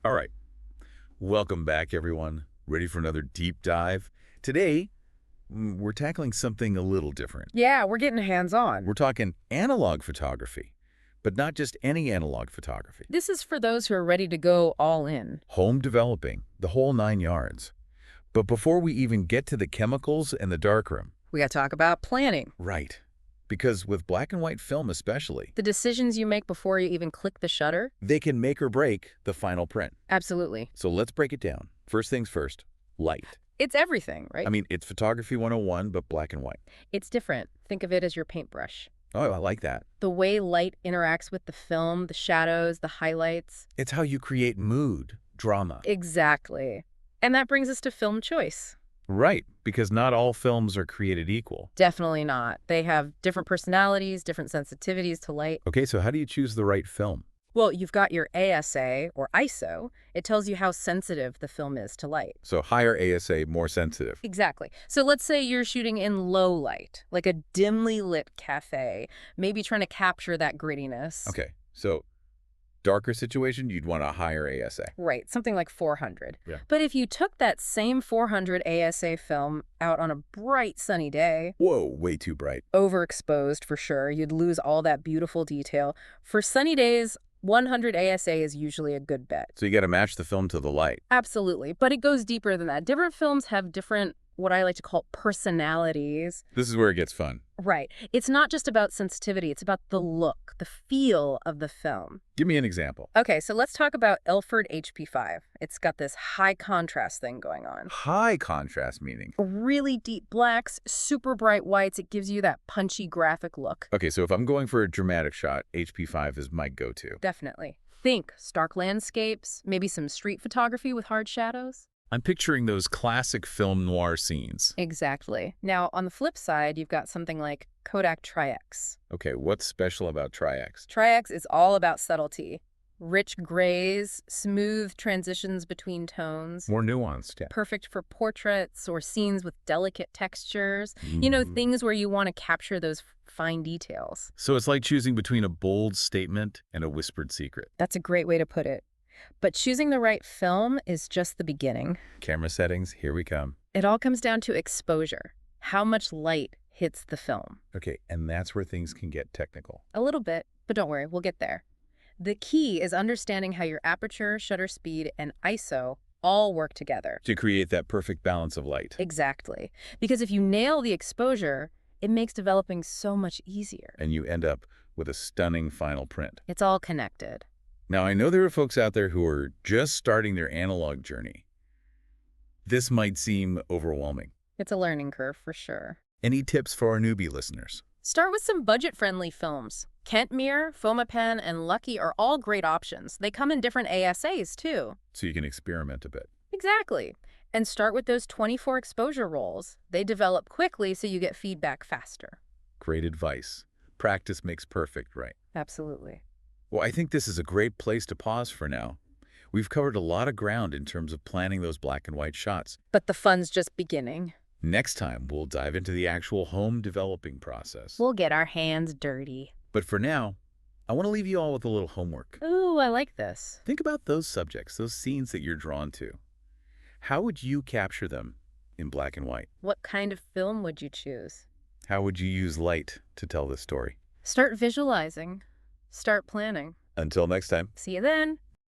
All right. Welcome back, everyone. Ready for another deep dive? Today, we're tackling something a little different. Yeah, we're getting hands-on. We're talking analog photography, but not just any analog photography. This is for those who are ready to go all in. Home developing, the whole 9 yards. But before we even get to the chemicals and the darkroom. We got to talk about planning. Right. Because with black and white film especially, The decisions you make before you even click the shutter? they can make or break the final print. Absolutely. So let's break it down. First things first, light. It's everything, right? I mean, it's photography 101, but black and white. It's different. Think of it as your paintbrush. Oh, I like that. The way light interacts with the film, the shadows, the highlights. It's how you create mood, drama. Exactly. And that brings us to film choice. Right, because not all films are created equal. Definitely not. They have different personalities, different sensitivities to light. Okay, so how do you choose the right film? Well, you've got your ASA or ISO. It tells you how sensitive the film is to light. So higher ASA, more sensitive. Exactly. So let's say you're shooting in low light, like a dimly lit cafe, maybe trying to capture that grittiness. Okay, so darker situation, you'd want a higher ASA. Right, something like 400. Yeah. But if you took that same 400 ASA film out on a bright sunny day, Whoa, way too bright. overexposed for sure, you'd lose all that beautiful detail. For sunny days, 100 ASA is usually a good bet. So you got to match the film to the light. Absolutely. But it goes deeper than that. Different films have different, what I like to call personalities. This is where it gets fun. Right. It's not just about sensitivity. It's about the look, the feel of the film. Give me an example. Okay, so let's talk about Ilford HP5. It's got this high contrast thing going on. High contrast meaning. Really deep blacks, super bright whites. It gives you that punchy graphic look. Okay, so if I'm going for a dramatic shot, HP5 is my go-to. Definitely. Think stark landscapes, maybe some street photography with hard shadows. I'm picturing those classic film noir scenes. Exactly. Now, on the flip side, you've got something like Kodak Tri-X. Okay, what's special about Tri-X? Tri-X is all about subtlety. Rich grays, smooth transitions between tones. More nuanced, yeah. Perfect for portraits or scenes with delicate textures. You know, things where you want to capture those fine details. So it's like choosing between a bold statement and a whispered secret. That's a great way to put it. But choosing the right film is just the beginning. Camera settings, here we come. It all comes down to exposure. How much light hits the film. Okay, and that's where things can get technical. A little bit, but don't worry, we'll get there. The key is understanding how your aperture, shutter speed, and ISO all work together. To create that perfect balance of light. Exactly. Because if you nail the exposure, it makes developing so much easier. And you end up with a stunning final print. It's all connected. Now, I know there are folks out there who are just starting their analog journey. This might seem overwhelming. It's a learning curve for sure. Any tips for our newbie listeners? Start with some budget-friendly films. Kentmere, Fomapen, and Lucky are all great options. They come in different ASAs, too. So you can experiment a bit. Exactly. And start with those 24 exposure rolls. They develop quickly so you get feedback faster. Great advice. Practice makes perfect, right? Absolutely. Well, I think this is a great place to pause for now. We've covered a lot of ground in terms of planning those black and white shots. But the fun's just beginning. Next time, we'll dive into the actual home developing process. We'll get our hands dirty. But for now, I want to leave you all with a little homework. Ooh, I like this. Think about those subjects, those scenes that you're drawn to. How would you capture them in black and white? What kind of film would you choose? How would you use light to tell this story? Start visualizing. Start planning. Until next time. See you then.